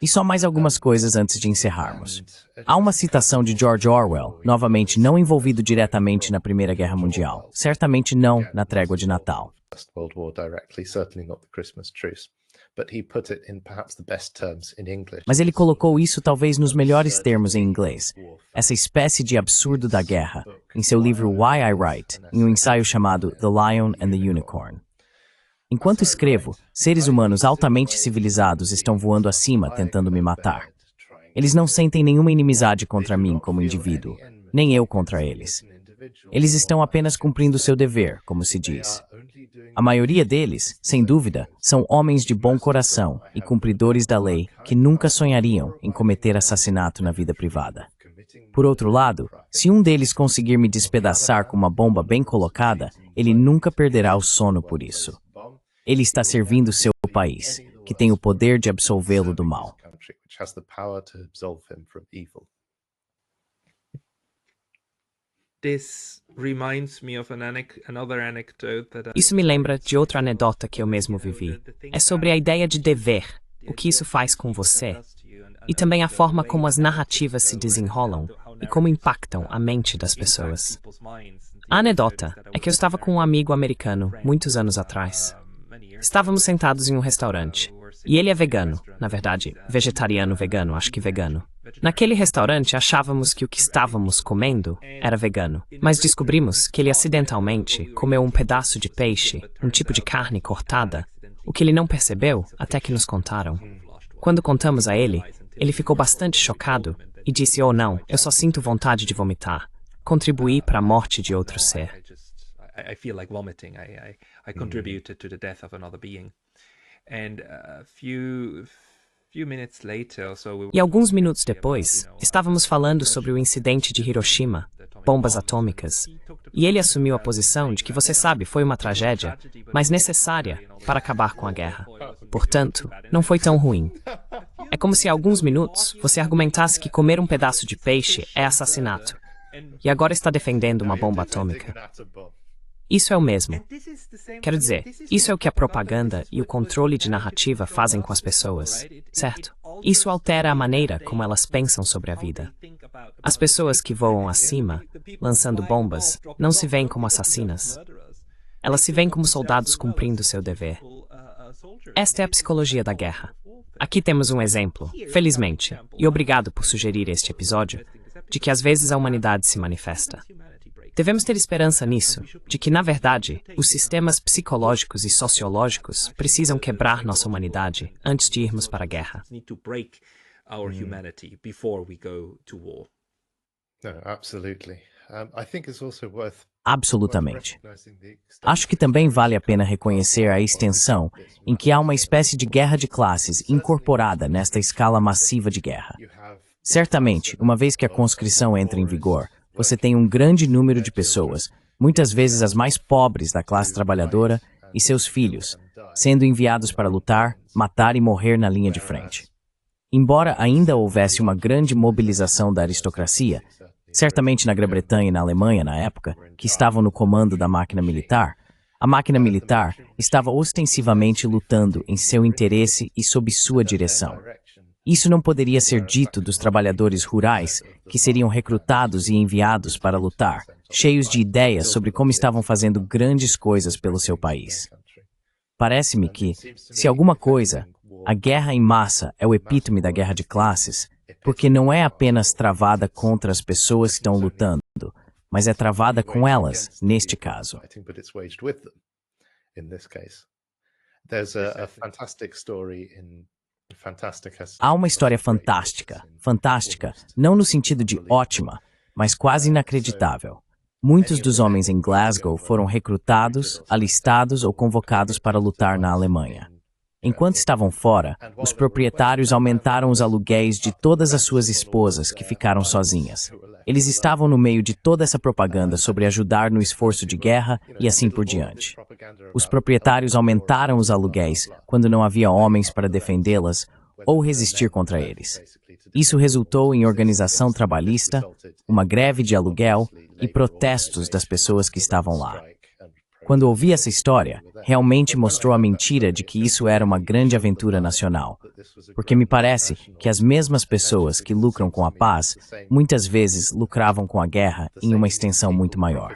E só mais algumas coisas antes de encerrarmos. Há uma citação de George Orwell, novamente não envolvido diretamente na Primeira Guerra Mundial, certamente não na Trégua de Natal. World War directly, certainly not the Christmas truce. But he put it in perhaps the best terms in English. Mas ele colocou isso talvez nos melhores termos em inglês, essa espécie de absurdo da guerra, em seu livro Why I Write, em um ensaio chamado The Lion and the Unicorn. Enquanto escrevo, seres humanos altamente civilizados estão voando acima tentando me matar. Eles não sentem nenhuma inimizade contra mim como indivíduo, nem eu contra eles. Eles estão apenas cumprindo seu dever, como se diz. A maioria deles, sem dúvida, são homens de bom coração e cumpridores da lei que nunca sonhariam em cometer assassinato na vida privada. Por outro lado, se um deles conseguir me despedaçar com uma bomba bem colocada, ele nunca perderá o sono por isso. Ele está servindo seu país, que tem o poder de absolvê-lo do mal. Isso me lembra de outra anedota que eu mesmo vivi. É sobre a ideia de dever, o que isso faz com você, e também a forma como as narrativas se desenrolam e como impactam a mente das pessoas. A anedota é que eu estava com um amigo americano muitos anos atrás. Estávamos sentados em um restaurante, e ele é vegano, na verdade, vegetariano-vegano, acho que vegano. Naquele restaurante achávamos que o que estávamos comendo era vegano, mas descobrimos que ele acidentalmente comeu um pedaço de peixe, um tipo de carne cortada, o que ele não percebeu até que nos contaram. Quando contamos a ele, ele ficou bastante chocado e disse: "Oh não, eu só sinto vontade de vomitar. Contribuí para a morte de outro ser." I feel like vomiting. I contributed to the death of another being. And a few minutes later, E alguns minutos depois, estávamos falando sobre o incidente de Hiroshima, bombas atômicas, e ele assumiu a posição de que, você sabe, foi uma tragédia, mas necessária para acabar com a guerra. Portanto, não foi tão ruim. É como se há alguns minutos você argumentasse que comer um pedaço de peixe é assassinato, e agora está defendendo uma bomba atômica. Isso é o mesmo. Quero dizer, isso é o que a propaganda e o controle de narrativa fazem com as pessoas, certo? Isso altera a maneira como elas pensam sobre a vida. As pessoas que voam acima, lançando bombas, não se veem como assassinas. Elas se veem como soldados cumprindo seu dever. Esta é a psicologia da guerra. Aqui temos um exemplo, felizmente, e obrigado por sugerir este episódio, de que às vezes a humanidade se manifesta. Devemos ter esperança nisso, de que, na verdade, os sistemas psicológicos e sociológicos precisam quebrar nossa humanidade antes de irmos para a guerra. Absolutamente. Acho que também vale a pena reconhecer a extensão em que há uma espécie de guerra de classes incorporada nesta escala massiva de guerra. Certamente, uma vez que a conscrição entra em vigor, você tem um grande número de pessoas, muitas vezes as mais pobres da classe trabalhadora, e seus filhos, sendo enviados para lutar, matar e morrer na linha de frente. Embora ainda houvesse uma grande mobilização da aristocracia, certamente na Grã-Bretanha e na Alemanha na época, que estavam no comando da máquina militar, a máquina militar estava ostensivamente lutando em seu interesse e sob sua direção. Isso não poderia ser dito dos trabalhadores rurais que seriam recrutados e enviados para lutar, cheios de ideias sobre como estavam fazendo grandes coisas pelo seu país. Parece-me que, se alguma coisa, a guerra em massa é o epítome da guerra de classes, porque não é apenas travada contra as pessoas que estão lutando, mas é travada com elas, neste caso. There's a fantastic story Há uma história fantástica, fantástica, não no sentido de ótima, mas quase inacreditável. Muitos dos homens em Glasgow foram recrutados, alistados ou convocados para lutar na Alemanha. Enquanto estavam fora, os proprietários aumentaram os aluguéis de todas as suas esposas que ficaram sozinhas. Eles estavam no meio de toda essa propaganda sobre ajudar no esforço de guerra e assim por diante. Os proprietários aumentaram os aluguéis quando não havia homens para defendê-las ou resistir contra eles. Isso resultou em organização trabalhista, uma greve de aluguel e protestos das pessoas que estavam lá. Quando ouvi essa história, realmente mostrou a mentira de que isso era uma grande aventura nacional. Porque me parece que as mesmas pessoas que lucram com a paz, muitas vezes lucravam com a guerra em uma extensão muito maior.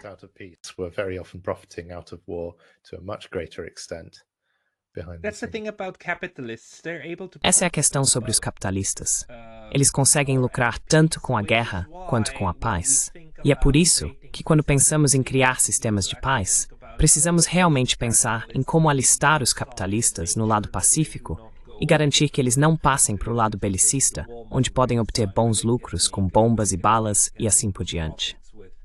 Essa é a questão sobre os capitalistas. Eles conseguem lucrar tanto com a guerra quanto com a paz. E é por isso que, quando pensamos em criar sistemas de paz, precisamos realmente pensar em como alistar os capitalistas no lado pacífico e garantir que eles não passem para o lado belicista, onde podem obter bons lucros com bombas e balas e assim por diante.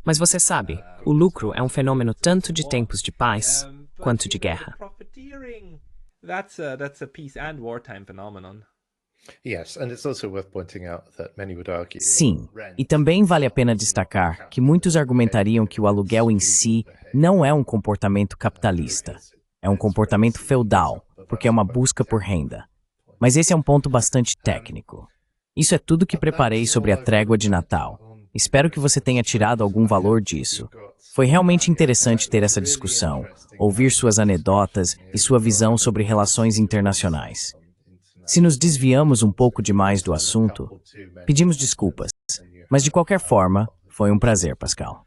Mas você sabe, o lucro é um fenômeno tanto de tempos de paz quanto de guerra. That's a peace and wartime phenomenon. Sim, e também vale a pena destacar que muitos argumentariam que o aluguel em si não é um comportamento capitalista. É um comportamento feudal, porque é uma busca por renda. Mas esse é um ponto bastante técnico. Isso é tudo que preparei sobre a trégua de Natal. Espero que você tenha tirado algum valor disso. Foi realmente interessante ter essa discussão, ouvir suas anedotas e sua visão sobre relações internacionais. Se nos desviamos um pouco demais do assunto, pedimos desculpas. Mas de qualquer forma, foi um prazer, Pascal.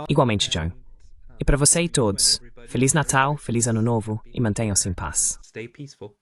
Igualmente, John. E para você e todos, Feliz Natal, Feliz Ano Novo e mantenham-se em paz. Stay peaceful.